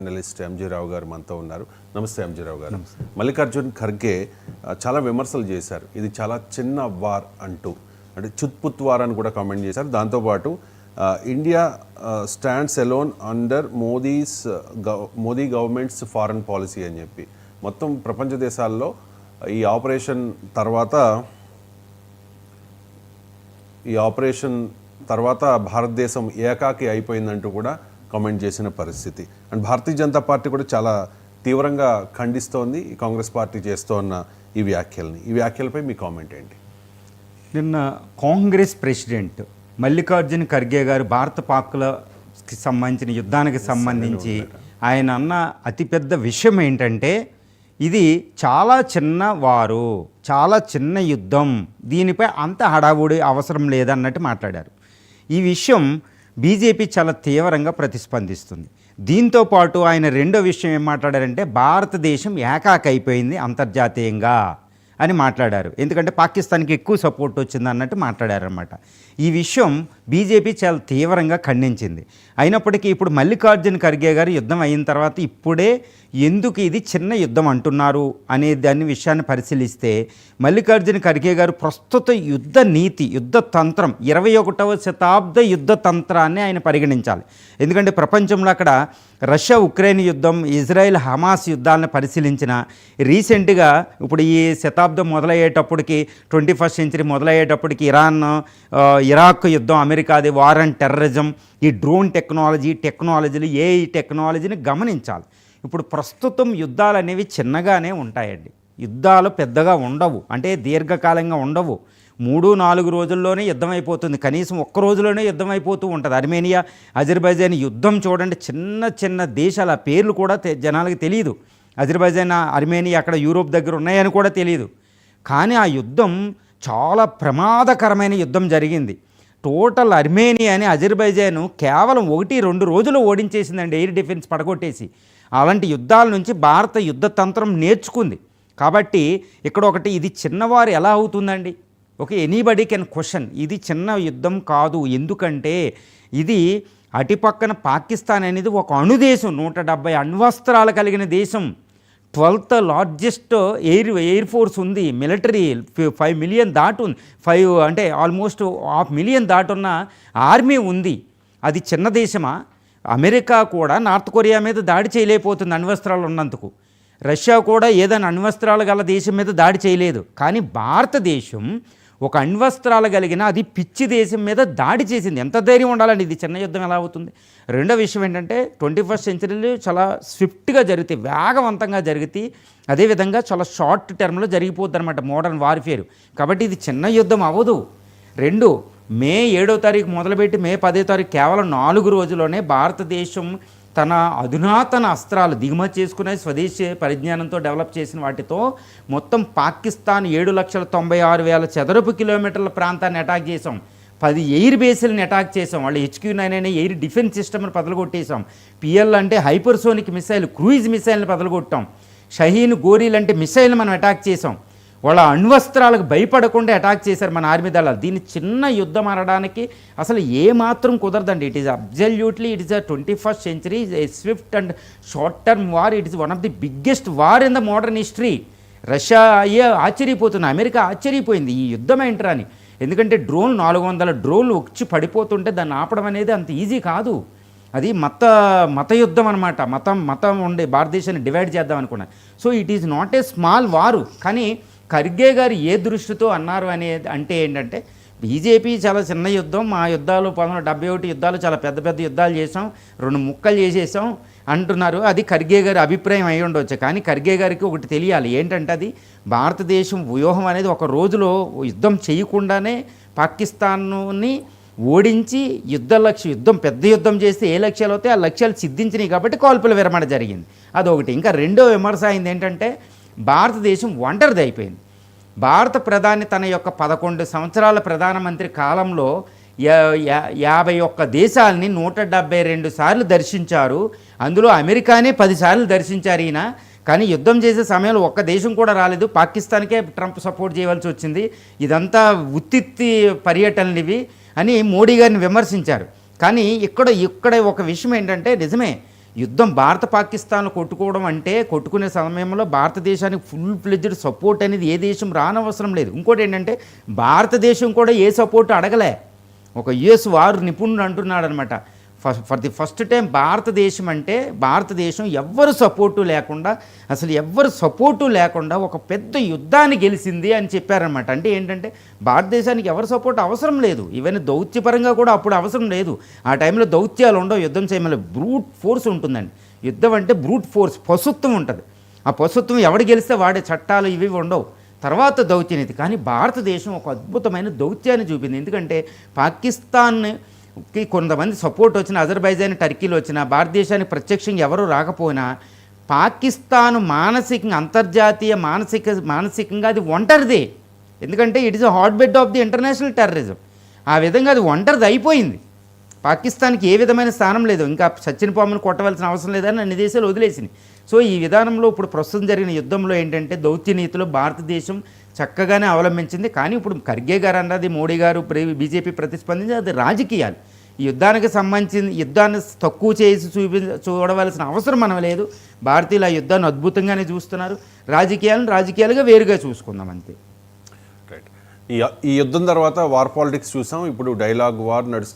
Journalist MG రావు గారు మనతో ఉన్నారు. నమస్తే ఎంజీ రావు గారు. మల్లికార్జున్ ఖర్గే చాలా విమర్శలు చేశారు. ఇది చాలా చిన్న వార్ అంటూ, అంటే చుత్పుత్ వార్ అని కూడా కామెంట్ చేశారు. దాంతోపాటు India stands alone under Modi governments foreign policy అని చెప్పి మొత్తం ప్రపంచ దేశాల్లో ఈ ఆపరేషన్ తర్వాత భారతదేశం ఏకాకి అయిపోయిందంటూ కూడా కామెంట్ చేసిన పరిస్థితి. అండ్ భారతీయ జనతా పార్టీ కూడా చాలా తీవ్రంగా ఖండిస్తోంది ఈ కాంగ్రెస్ పార్టీ చేస్తోన్న ఈ వ్యాఖ్యలపై మీ కామెంట్ ఏంటి? నిన్న కాంగ్రెస్ ప్రెసిడెంట్ మల్లికార్జున్ ఖర్గే గారు భారత పాక్కి సంబంధించిన యుద్ధానికి సంబంధించి ఆయన అన్న అతిపెద్ద విషయం ఏంటంటే, ఇది చాలా చిన్న వారు, చాలా చిన్న యుద్ధం, దీనిపై అంత హడావుడి అవసరం లేదన్నట్టు మాట్లాడారు. ఈ విషయం బీజేపీ చాలా తీవ్రంగా ప్రతిస్పందిస్తుంది. దీంతోపాటు ఆయన రెండో విషయం ఏం మాట్లాడారంటే, భారతదేశం ఏకాకైపోయింది అంతర్జాతీయంగా అని మాట్లాడారు. ఎందుకంటే పాకిస్తాన్కి ఎక్కువ సపోర్ట్ వచ్చింది అన్నట్టు మాట్లాడారన్నమాట. ఈ విషయం బీజేపీ చాలా తీవ్రంగా ఖండించింది. అయినప్పటికీ ఇప్పుడు మల్లికార్జున్ ఖర్గే గారు యుద్ధం అయిన తర్వాత ఇప్పుడే ఎందుకు ఇది చిన్న యుద్ధం అంటున్నారు అనే దాని విషయాన్ని పరిశీలిస్తే, మల్లికార్జున్ ఖర్గే గారు ప్రస్తుత యుద్ధ నీతి, యుద్ధ తంత్రం, 21వ శతాబ్ద యుద్ధ తంత్రాన్ని ఆయన పరిగణించాలి. ఎందుకంటే ప్రపంచంలో అక్కడ రష్యా ఉక్రెయిన్ యుద్ధం, ఇజ్రాయెల్ హమాస్ యుద్ధాలను పరిశీలించిన రీసెంట్గా ఇప్పుడు ఈ శతాబ్దం మొదలయ్యేటప్పటికి 21st సెంచరీ మొదలయ్యేటప్పటికి ఇరాక్ యుద్ధం, అమెరికాది వార్ అండ్ టెర్రరిజం, ఈ డ్రోన్ టెక్నాలజీలు ఏఐ టెక్నాలజీని గమనించాలి. ఇప్పుడు ప్రస్తుతం యుద్ధాలు అనేవి చిన్నగానే ఉంటాయండి. యుద్ధాలు పెద్దగా ఉండవు, అంటే దీర్ఘకాలంగా ఉండవు. 3-4 రోజుల్లోనే యుద్ధం అయిపోతుంది, కనీసం ఒక్క రోజులోనే యుద్ధం అయిపోతూ ఉంటుంది. అర్మేనియా అజర్బైజాన్ యుద్ధం చూడండి, చిన్న చిన్న దేశాల పేర్లు కూడా జనాలకు తెలియదు. అజర్బైజాన్, అర్మేనియా అక్కడ యూరోప్ దగ్గర ఉన్నాయని కూడా తెలియదు. కానీ ఆ యుద్ధం చాలా ప్రమాదకరమైన యుద్ధం జరిగింది. టోటల్ అర్మేనియాని అజర్బైజాన్ కేవలం 1-2 రోజులు ఓడించేసిందండి, ఎయిర్ డిఫెన్స్ పడగొట్టేసి. అలాంటి యుద్ధాల నుంచి భారత యుద్ధ తంత్రం నేర్చుకుంది. కాబట్టి ఇక్కడ ఒకటి, ఇది చిన్నవారు ఎలా అవుతుందండి? ఓకే, ఎనీబడీ కెన్ క్వశ్చన్, ఇది చిన్న యుద్ధం కాదు. ఎందుకంటే ఇది అటుపక్కన పాకిస్తాన్ అనేది ఒక అణుదేశం, 170 అణ్వస్త్రాలు కలిగిన దేశం, 12th లార్జెస్ట్ ఎయిర్ ఫోర్స్ ఉంది, మిలిటరీ 5 మిలియన్ దాటు, 5 అంటే ఆల్మోస్ట్ 500,000 దాటున్న ఆర్మీ ఉంది. అది చిన్న దేశమా? అమెరికా కూడా నార్త్ కొరియా మీద దాడి చేయలేకపోతుంది అణ్వస్త్రాలు ఉన్నందుకు. రష్యా కూడా ఏదైనా అణ్వస్త్రాలు గల దేశం మీద దాడి చేయలేదు. కానీ భారతదేశం ఒక అణ్వస్త్రాలు కలిగిన అది పిచ్చి దేశం మీద దాడి చేసింది. ఎంత ధైర్యం ఉండాలండి? ఇది చిన్న యుద్ధం ఎలా అవుతుంది? రెండో విషయం ఏంటంటే, 21st సెంచరీలో చాలా స్విఫ్ట్గా జరుగుతాయి, వేగవంతంగా జరుగుతాయి. అదేవిధంగా చాలా షార్ట్ టర్మ్లో జరిగిపోద్ది అనమాట మోడర్న్ వార్ఫేర్. కాబట్టి ఇది చిన్న యుద్ధం అవ్వదు. మే 7వ తారీఖు మొదలుపెట్టి మే 10వ తారీఖు కేవలం 4 రోజుల్లోనే భారతదేశం తన అధునాతన అస్త్రాలు దిగుమతి చేసుకునే స్వదేశీ పరిజ్ఞానంతో డెవలప్ చేసిన వాటితో మొత్తం పాకిస్తాన్ 7,96,000 చదరపు కిలోమీటర్ల ప్రాంతాన్ని అటాక్ చేసాం. 10 ఎయిర్ బేస్లను అటాక్ చేసాం. వాళ్ళు HQ-9 అనే ఎయిర్ డిఫెన్స్ సిస్టమ్ని పదలగొట్టేసాం. PL అంటే హైపర్సోనిక్ మిసైల్, క్రూయిజ్ మిసైల్ని పదలగొట్టాం. షహీన్, గోరీలు అంటే మిసైల్ని మనం అటాక్ చేసాం. వాళ్ళ అణ్వస్త్రాలకు భయపడకుండా అటాక్ చేశారు మన ఆర్మీ దళాలు. దీన్ని చిన్న యుద్ధం అనడానికి అసలు ఏమాత్రం కుదరదండి. It is absolutely, it is 21st century, swift and short term war. It is one of the biggest war in the modern history. Russia ఆశ్చర్యపోతుంది, అమెరికా ఆశ్చర్యపోయింది ఈ యుద్ధం ఏంటరా అని. ఎందుకంటే 400 డ్రోన్లు వచ్చి పడిపోతుంటే దాన్ని ఆపడం అనేది అంత ఈజీ కాదు. అది మత యుద్ధం అనమాట. మతం ఉండే భారతదేశాన్ని డివైడ్ చేద్దాం అనుకున్నాను. So it is not a small వారు. కానీ ఖర్గే గారు ఏ దృష్టితో అన్నారు అంటే ఏంటంటే, బీజేపీ చాలా చిన్న యుద్ధం, మా యుద్ధాలు 1971 యుద్ధాలు చాలా పెద్ద యుద్ధాలు చేసాం, 2 ముక్కలు చేసేసాం అంటున్నారు. అది ఖర్గే గారి అభిప్రాయం అయి ఉండవచ్చు. కానీ ఖర్గే గారికి ఒకటి తెలియాలి, ఏంటంటే అది భారతదేశం వ్యూహం అనేది ఒక రోజులో యుద్ధం చేయకుండానే పాకిస్తాన్ని ఓడించి పెద్ద యుద్ధం చేస్తే ఏ లక్ష్యాలు అవుతాయి ఆ లక్ష్యాలు సిద్ధించినాయి. కాబట్టి కాల్పుల విరమణ జరిగింది. అదొకటి. ఇంకా రెండో విమర్శ అయింది ఏంటంటే, భారతదేశం ఒంటరిది అయిపోయింది. భారత ప్రధాని తన యొక్క 11 సంవత్సరాల ప్రధానమంత్రి కాలంలో 51 దేశాలని 172 సార్లు దర్శించారు. అందులో అమెరికానే 10 సార్లు దర్శించారు ఈయన. కానీ యుద్ధం చేసే సమయంలో ఒక్క దేశం కూడా రాలేదు, పాకిస్తాన్కే ట్రంప్ సపోర్ట్ చేయవలసి వచ్చింది. ఇదంతా ఉత్తిత్తి పర్యటనలు ఇవి అని మోడీ గారిని విమర్శించారు. కానీ ఇక్కడ ఒక విషయం ఏంటంటే, నిజమే యుద్ధం భారత పాకిస్తాన్లు కొట్టుకోవడం అంటే కొట్టుకునే సమయంలో భారతదేశానికి ఫుల్ ఫ్లెడ్జ్డ్ సపోర్ట్ అనేది ఏ దేశం రానవసరం లేదు. ఇంకోటి ఏంటంటే భారతదేశం కూడా ఏ సపోర్ట్ అడగలే. ఒక యుఎస్ వారు నిపుణుడు అంటున్నాడు అనమాట, ఫర్ ది ఫస్ట్ టైం భారతదేశం ఎవ్వరు సపోర్టు లేకుండా, అసలు ఎవ్వరు సపోర్టు లేకుండా ఒక పెద్ద యుద్ధాన్ని గెలిచింది అని చెప్పారనమాట. అంటే ఏంటంటే భారతదేశానికి ఎవరు సపోర్ట్ అవసరం లేదు, ఈవెన్ దౌత్యపరంగా కూడా అప్పుడు అవసరం లేదు. ఆ టైంలో దౌత్యాలు ఉండవు, యుద్ధం చేయమని బ్రూట్ ఫోర్స్ ఉంటుందండి. యుద్ధం అంటే బ్రూట్ ఫోర్స్, పశుత్వం ఉంటుంది. ఆ పశుత్వం ఎవడు గెలిస్తే వాడే చట్టాలు ఇవి ఉండవు, తర్వాత దౌత్యనీతి. కానీ భారతదేశం ఒక అద్భుతమైన దౌత్యాన్ని చూపింది. ఎందుకంటే పాకిస్తాన్కి కొంతమంది సపోర్ట్ వచ్చిన, అజర్బైజాన్ టర్కీలో వచ్చిన, భారతదేశానికి ప్రత్యక్షంగా ఎవరు రాకపోయినా పాకిస్తాన్ మానసికంగా, అంతర్జాతీయ మానసికంగా అది ఒంటరిదే. ఎందుకంటే it is a hot bed of the international terrorism. ఆ విధంగా అది ఒంటరిది అయిపోయింది. పాకిస్తాన్కి ఏ విధమైన స్థానం లేదు, ఇంకా సచిన్ పామును కొట్టవలసిన అవసరం లేదని అన్ని దేశాలు వదిలేసినాయి. సో ఈ విధానంలో ఇప్పుడు ప్రస్తుతం జరిగిన యుద్ధంలో ఏంటంటే దౌత్య నీతిలో భారతదేశం చక్కగానే అవలంబించింది. కానీ ఇప్పుడు ఖర్గే గారు అన్నది, మోడీ గారు, బీజేపీ ప్రతిస్పందించి అది రాజకీయాలు. ఈ యుద్ధానికి సంబంధించిన యుద్ధాన్ని తక్కువ చేసి చూడవలసిన అవసరం మనం లేదు. భారతీయులు ఆ యుద్ధాన్ని అద్భుతంగానే చూస్తున్నారు. రాజకీయాలుగా వేరుగా చూసుకుందాం అంతే. రైట్. ఈ యుద్ధం తర్వాత వార్ పాలిటిక్స్ చూసాం, ఇప్పుడు డైలాగ్ వార్ నడుస్తుంది.